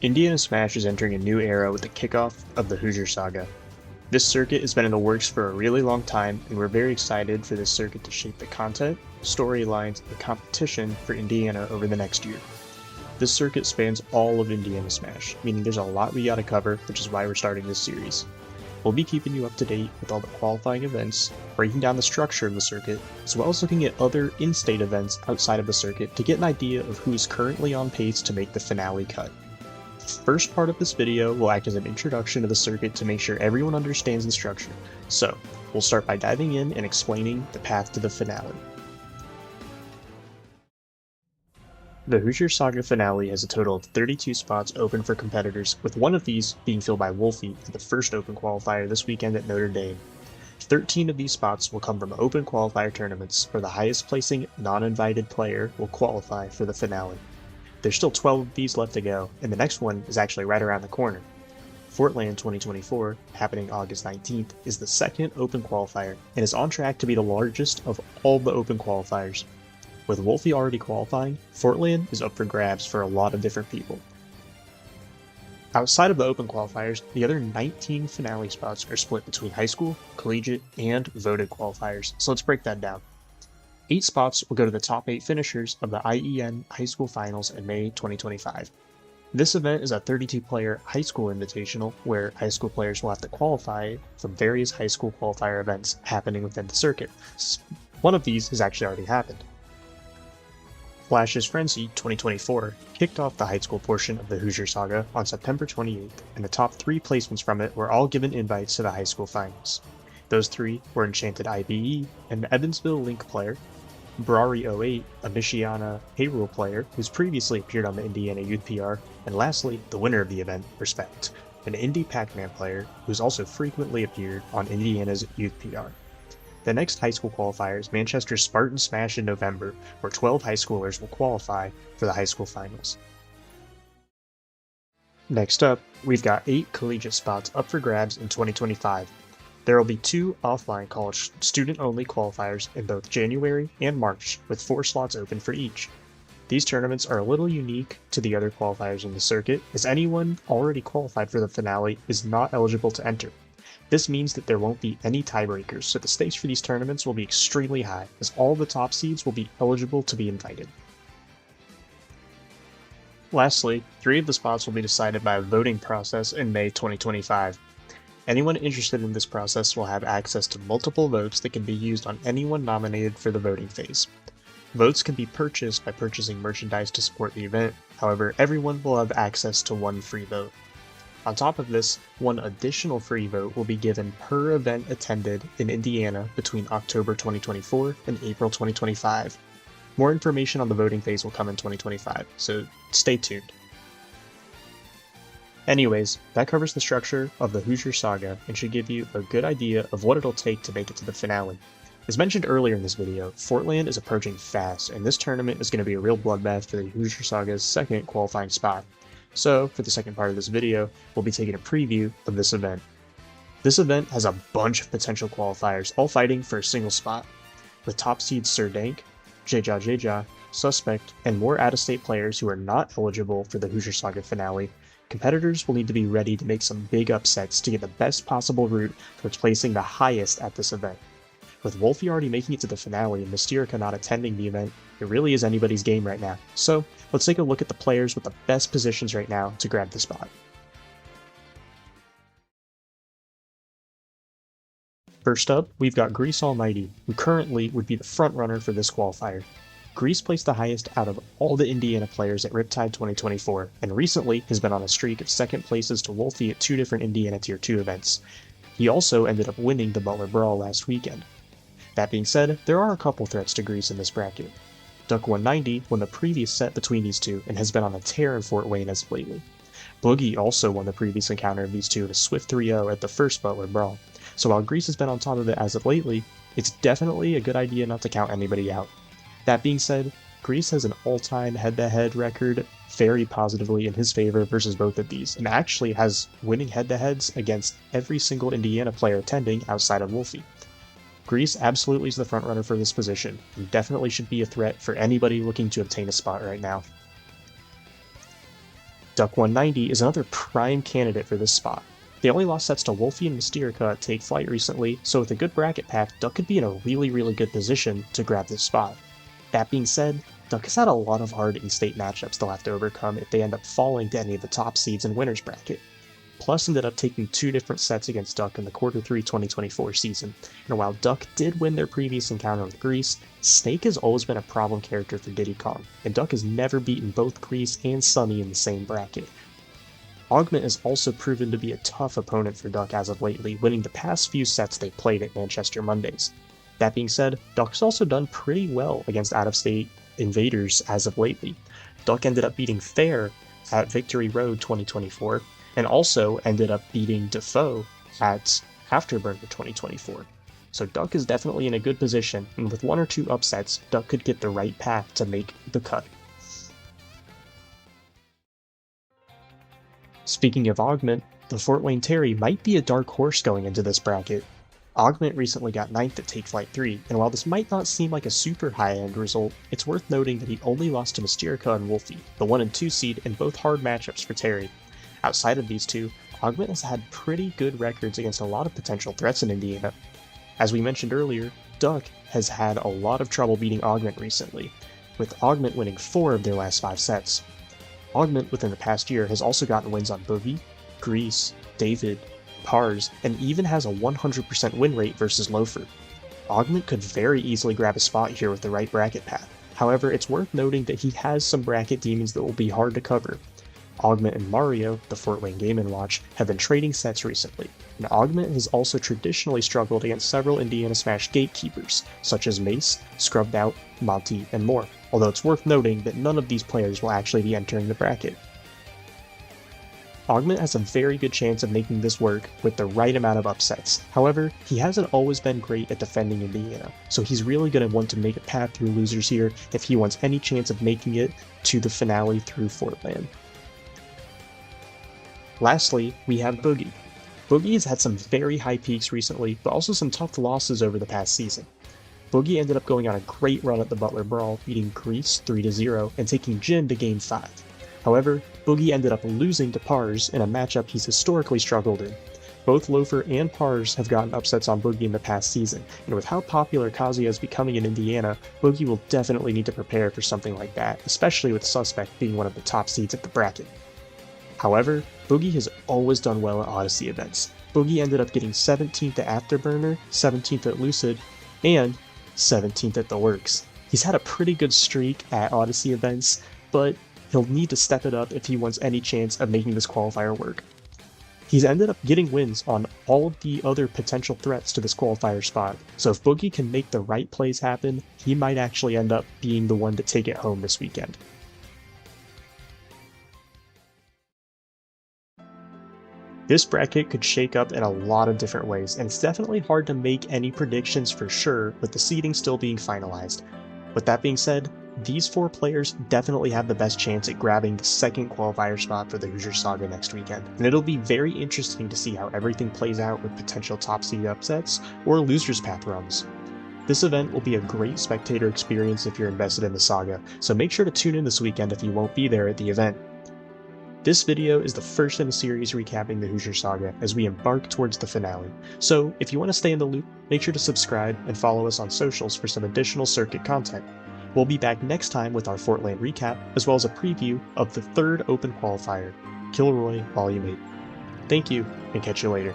Indiana Smash is entering a new era with the kickoff of the Hoosier Saga. This circuit has been in the works for a really long time, and we're very excited for this circuit to shape the content, storylines, and competition for Indiana over the next year. This circuit spans all of Indiana Smash, meaning there's a lot we gotta cover, which is why we're starting this series. We'll be keeping you up to date with all the qualifying events, breaking down the structure of the circuit, as well as looking at other in-state events outside of the circuit to get an idea of who is currently on pace to make the finale cut. The first part of this video will act as an introduction to the circuit to make sure everyone understands the structure. So, we'll start by diving in and explaining the path to the finale. The Hoosier Saga finale has a total of 32 spots open for competitors, with one of these being filled by Wolfie at the first open qualifier this weekend at Notre Dame. 13 of these spots will come from open qualifier tournaments, where the highest placing non-invited player will qualify for the finale. There's still 12 of these left to go, and the next one is actually right around the corner. FortLan 2024, happening August 19th, is the second open qualifier, and is on track to be the largest of all the open qualifiers. With Wolfie already qualifying, FortLan is up for grabs for a lot of different people. Outside of the open qualifiers, the other 19 finale spots are split between high school, collegiate, and voted qualifiers, so let's break that down. 8 spots will go to the top 8 finishers of the IEN High School Finals in May 2025. This event is a 32-player high school invitational where high school players will have to qualify from various high school qualifier events happening within the circuit. One of these has actually already happened. Flash's Frenzy 2024 kicked off the high school portion of the Hoosier Saga on September 28th, and the top 3 placements from it were all given invites to the high school finals. Those 3 were Enchanted IBE, an Evansville Link player, Brari08, a Michiana payroll player who's previously appeared on the Indiana Youth PR, and lastly, the winner of the event, Respect, an Indy Pac-Man player who's also frequently appeared on Indiana's Youth PR. The next high school qualifier is Manchester's Spartan Smash in November, where 12 high schoolers will qualify for the high school finals. Next up, we've got 8 collegiate spots up for grabs in 2025. There will be 2 offline college student-only qualifiers in both January and March, with 4 slots open for each. These tournaments are a little unique to the other qualifiers in the circuit, as anyone already qualified for the finale is not eligible to enter. This means that there won't be any tiebreakers, so the stakes for these tournaments will be extremely high, as all the top seeds will be eligible to be invited. Lastly, 3 of the spots will be decided by a voting process in May 2025. Anyone interested in this process will have access to multiple votes that can be used on anyone nominated for the voting phase. Votes can be purchased by purchasing merchandise to support the event, however, everyone will have access to 1 free vote. On top of this, 1 additional free vote will be given per event attended in Indiana between October 2024 and April 2025. More information on the voting phase will come in 2025, so stay tuned. Anyways, that covers the structure of the Hoosier Saga and should give you a good idea of what it'll take to make it to the finale. As mentioned earlier in this video, FortLan is approaching fast, and this tournament is going to be a real bloodbath for the Hoosier Saga's second qualifying spot. So, for the second part of this video, we'll be taking a preview of this event. This event has a bunch of potential qualifiers, all fighting for a single spot, with top seeds Sir Dank, Jeja, Suspect, and more out-of-state players who are not eligible for the Hoosier Saga finale. Competitors will need to be ready to make some big upsets to get the best possible route towards placing the highest at this event. With Wolfie already making it to the finale and Mysterica not attending the event, it really is anybody's game right now. So, let's take a look at the players with the best positions right now to grab the spot. First up, we've got Grease Almighty, who currently would be the front runner for this qualifier. Grease placed the highest out of all the Indiana players at Riptide 2024, and recently has been on a streak of second places to Wolfie at 2 different Indiana Tier 2 events. He also ended up winning the Butler Brawl last weekend. That being said, there are a couple threats to Grease in this bracket. Duck 190 won the previous set between these 2 and has been on a tear in Fort Wayne as of lately. Boogie also won the previous encounter of these 2 in a swift 3-0 at the first Butler Brawl, so while Grease has been on top of it as of lately, it's definitely a good idea not to count anybody out. That being said, Grease has an all-time head-to-head record very positively in his favor versus both of these, and actually has winning head-to-heads against every single Indiana player attending outside of Wolfie. Grease absolutely is the frontrunner for this position, and definitely should be a threat for anybody looking to obtain a spot right now. Duck 190 is another prime candidate for this spot. They only lost sets to Wolfie and Mysterica at Take Flight recently, so with a good bracket path, Duck could be in a really good position to grab this spot. That being said, Duck has had a lot of hard in-state matchups they'll have to overcome if they end up falling to any of the top seeds in winner's bracket. Plus ended up taking 2 different sets against Duck in the Q3 2024 season, and while Duck did win their previous encounter with Grease, Snake has always been a problem character for Diddy Kong, and Duck has never beaten both Grease and Sunny in the same bracket. Augment has also proven to be a tough opponent for Duck as of lately, winning the past few sets they played at Manchester Mondays. That being said, Duck's also done pretty well against out-of-state invaders as of lately. Duck ended up beating Fair at Victory Road 2024, and also ended up beating Defoe at Afterburner 2024. So Duck is definitely in a good position, and with 1 or 2 upsets, Duck could get the right path to make the cut. Speaking of Augment, the FortLan Terry might be a dark horse going into this bracket. Augment recently got 9th at Take Flight 3, and while this might not seem like a super high-end result, it's worth noting that he only lost to Mysterica and Wolfie, the 1 and 2 seed in both hard matchups for Terry. Outside of these two, Augment has had pretty good records against a lot of potential threats in Indiana. As we mentioned earlier, Duck has had a lot of trouble beating Augment recently, with Augment winning 4 of their last 5 sets. Augment within the past year has also gotten wins on Boogie, Grease, David, Pars, and even has a 100% win rate versus Loafer. Augment could very easily grab a spot here with the right bracket path. However, it's worth noting that he has some bracket demons that will be hard to cover. Augment and Mario, the FortLan Game & Watch, have been trading sets recently, and Augment has also traditionally struggled against several Indiana Smash gatekeepers, such as Mace, Scrubbed Out, Monty, and more, although it's worth noting that none of these players will actually be entering the bracket. Augment has a very good chance of making this work with the right amount of upsets. However, he hasn't always been great at defending Indiana, so he's really going to want to make a path through losers here if he wants any chance of making it to the finale through FortLan. Lastly, we have Boogie. Boogie has had some very high peaks recently, but also some tough losses over the past season. Boogie ended up going on a great run at the Butler Brawl, beating Grease 3-0 and taking Jin to Game 5. However, Boogie ended up losing to Pars in a matchup he's historically struggled in. Both Loafer and Pars have gotten upsets on Boogie in the past season, and with how popular Kazuya is becoming in Indiana, Boogie will definitely need to prepare for something like that, especially with Suspect being one of the top seeds at the bracket. However, Boogie has always done well at Odyssey events. Boogie ended up getting 17th at Afterburner, 17th at Lucid, and 17th at The Works. He's had a pretty good streak at Odyssey events, but he'll need to step it up if he wants any chance of making this qualifier work. He's ended up getting wins on all of the other potential threats to this qualifier spot, so if Boogie can make the right plays happen, he might actually end up being the one to take it home this weekend. This bracket could shake up in a lot of different ways, and it's definitely hard to make any predictions for sure, with the seeding still being finalized. With that being said, these 4 players definitely have the best chance at grabbing the second qualifier spot for the Hoosier Saga next weekend, and it'll be very interesting to see how everything plays out with potential top seed upsets or losers path runs. This event will be a great spectator experience if you're invested in the saga, so make sure to tune in this weekend if you won't be there at the event. This video is the first in a series recapping the Hoosier Saga as we embark towards the finale, so if you want to stay in the loop, make sure to subscribe and follow us on socials for some additional circuit content. We'll be back next time with our FortLan recap, as well as a preview of the 3rd Open Qualifier, Kilroy Volume 8. Thank you, and catch you later.